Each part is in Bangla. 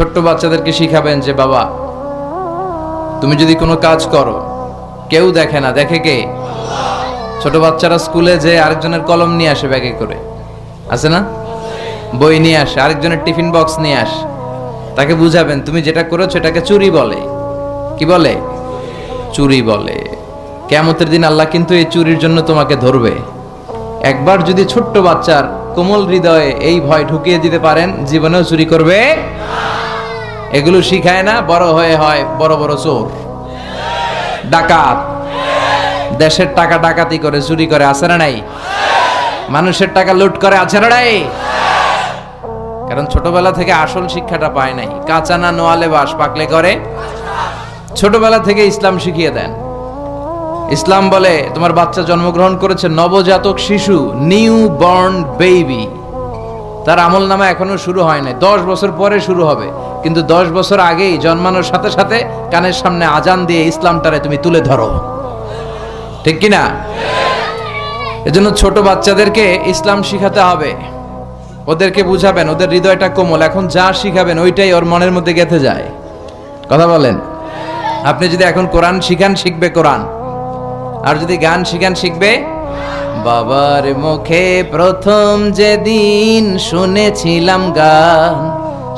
ছোট্ট বাচ্চাদেরকে শিখাবেন যে বাবা, তুমি যদি কোনো কাজ করো কেউ দেখে না, দেখে কে? ছোট বাচ্চারা স্কুলে যে আরেকজনের কলম নিয়ে আসে ব্যাগে করে, আছে না? বই নিয়ে আসে, আরেকজনের টিফিন বক্স নিয়ে আসে। তাকে বুঝাবেন তুমি যেটা করেছো এটাকে চুরি বলে। কি বলে? চুরি বলে। কিয়ামতের দিন আল্লাহ কিন্তু এই চুরির জন্য তোমাকে ধরবে। একবার যদি ছোট্ট বাচ্চার কোমল হৃদয়ে এই ভয় ঢুকিয়ে দিতে পারেন, জীবনেও চুরি করবে। এগুলো শিখায় না, বড় হয়ে হয় বড় বড় চোর, ডাকাত, দেশের টাকা ডাকাতি করে চুরি করে, আছে না নাই? মানুষের টাকা লুট করে, আছে না নাই? কারণ ছোটবেলা থেকে আসল শিক্ষাটা পায় নাই। কাঁচা না নোয়ালে বাস, পাকলে করে। ছোটবেলা থেকে ইসলাম শিখিয়ে দেন। ইসলাম বলে তোমার বাচ্চা জন্মগ্রহণ করেছে, নবজাতক শিশু, নিউ বর্ন বেবি, তার আমল নামা এখনো শুরু হয় নাই, 10 বছর পরে শুরু হবে। কিন্তু 10 বছর আগেই জন্মানোর সাথে সাথে কানের সামনে আজান দিয়ে ইসলামটারে তুমি তুলে ধরো, ঠিক কিনা? এজন্য ছোট বাচ্চাদেরকে ইসলাম শিখাতে হবে। ওদেরকে বুঝাবেন, ওদের হৃদয়টা কোমল, এখন যা শিখাবেন ওইটাই ওর মনের মধ্যে গেঁথে যায়। কথা বলেন। আপনি যদি এখন কোরআন শিখান, শিখবে কোরআন। আর যদি গান শিখান, শিখবে। বাবার মুখে প্রথম যেদিন শুনেছিলাম গান,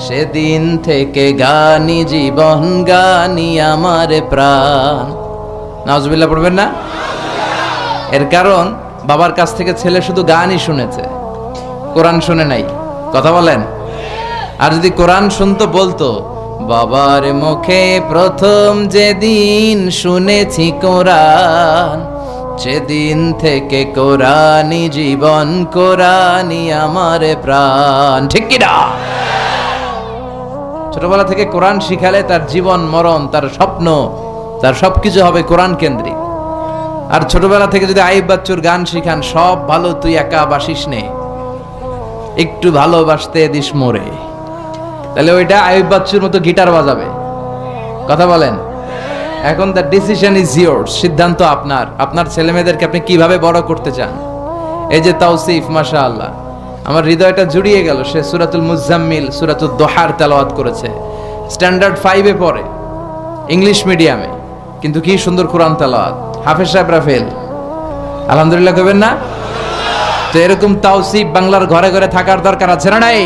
সেদিন থেকে গানি জীবন, গানি আমার প্রাণ। নাউজুবিল্লাহ পড়বেন না? এর কারণ বাবার কাছ থেকে ছেলে শুধু গানই শুনেছে, কোরআন শুনে নাই। কথা বলেন। আর যদি কোরআন শুনতো, বলতো বাবার মুখে প্রথম যেদিন শুনেছি কোরআন, সেদিন থেকে কোরআনই জীবন, কোরআনই আমার প্রাণ। ঠিক কি না? ছোটবেলা থেকে কোরআন শিখালে তার জীবন মরণ, তার স্বপ্ন, তার সবকিছু হবে কোরআন কেন্দ্রিক। আর ছোটবেলা থেকে যদি আইয়ুব বাচ্চুর গান শিখান, সব ভালো তুই একা বাসিস নে, একটু ভালোবাসতে দিস মোরে, তাহলে ওইটা আইয়ুব বাচ্চুর মতো গিটার বাজাবে। কথা বলেন। এখন দ্য ডিসিশন ইজ ইয়োরস, সিদ্ধান্ত আপনার। আপনার ছেলে মেয়েদেরকে আপনি কিভাবে বড় করতে চান? এই যে তাওসিফ, মাশাআল্লাহ, আমার হৃদয়টা জুড়িয়ে গেল। সে সূরাতুল মুজাম্মিল, সূরাতুদ দোহার তেলাওয়াত করেছে। স্ট্যান্ডার্ড 5-এ পড়ে, ইংলিশ মিডিয়ামে, কিন্তু কি সুন্দর কোরআন তেলাওয়াত। হাফেজ সাহেবরা ফেল, আলহামদুলিল্লাহ কইবেন না? তো এরকম তাওসিফ বাংলার ঘরে ঘরে থাকার দরকার আছে না নাই?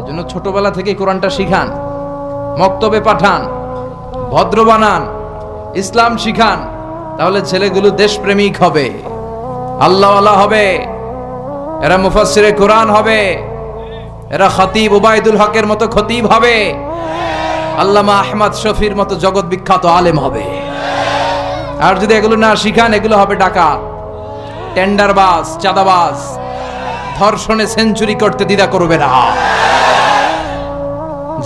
এজন্য ছোটবেলা থেকে কোরআনটা শিখান, মক্তবে পাঠান, ভদ্র বানান, ইসলাম শিখান। তাহলে ছেলেগুলো দেশপ্রেমিক হবে, আল্লাহওয়ালা হবে, এরা মুফাসসিরে কোরআন হবে, এরা খতিব উবাইদুল হকের মতো খতিব হবে, আল্লামা আহমদ শফির মতো জগৎ বিখ্যাত আলেম হবে। আর যদি এগুলো না শিখান, এগুলো হবে ডাকাত, টেন্ডারবাজ, চাঁদাবাজ, ধর্ষণে সেঞ্চুরি করতে দ্বিধা করবে না।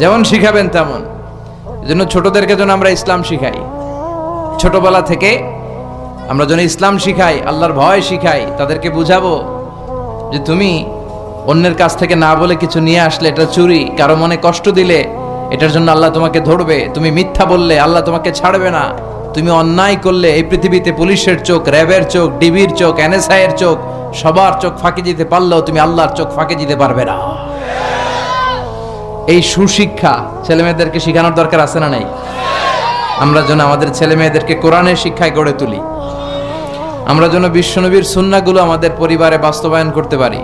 যেমন শিখাবেন তেমন। এজন্য ছোটদেরকে যেন আমরা ইসলাম শিখাই, ছোটবেলা থেকে আমরা যেন ইসলাম শিখাই, আল্লাহর ভয় শিখাই। তাদেরকে বুঝাবো যে তুমি অন্যের কাছ থেকে না বলে কিছু নিয়ে আসলে এটা চুরি, কারো মনে কষ্ট দিলে এটার জন্য আল্লাহ তোমাকে ধরবে, তুমি মিথ্যা বললে আল্লাহ তোমাকে ছাড়বে না, তুমি অন্যায় করলে এই পৃথিবীতে পুলিশের চোখ, র্যাবের চোখ, ডিবির চোখ, এনএসআই এর চোখ, সবার চোখ ফাঁকি দিতে পারলেও তুমি আল্লাহর চোখ ফাঁকি দিতে পারবে না। এই সুশিক্ষা ছেলে মেয়েদেরকে শিখানোর দরকার আছে না নাই? আমরা যেন আমাদের ছেলে মেয়েদেরকে কোরআনের শিক্ষায় গড়ে তুলি। আমরা যেন বিশ্বনবীর সুন্নাহগুলো আমাদের পরিবারে বাস্তবায়ন করতে পারি।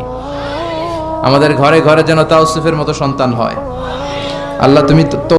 আমাদের ঘরে ঘরে যেন তাওসিফের মতো সন্তান হয়। আল্লাহ তুমি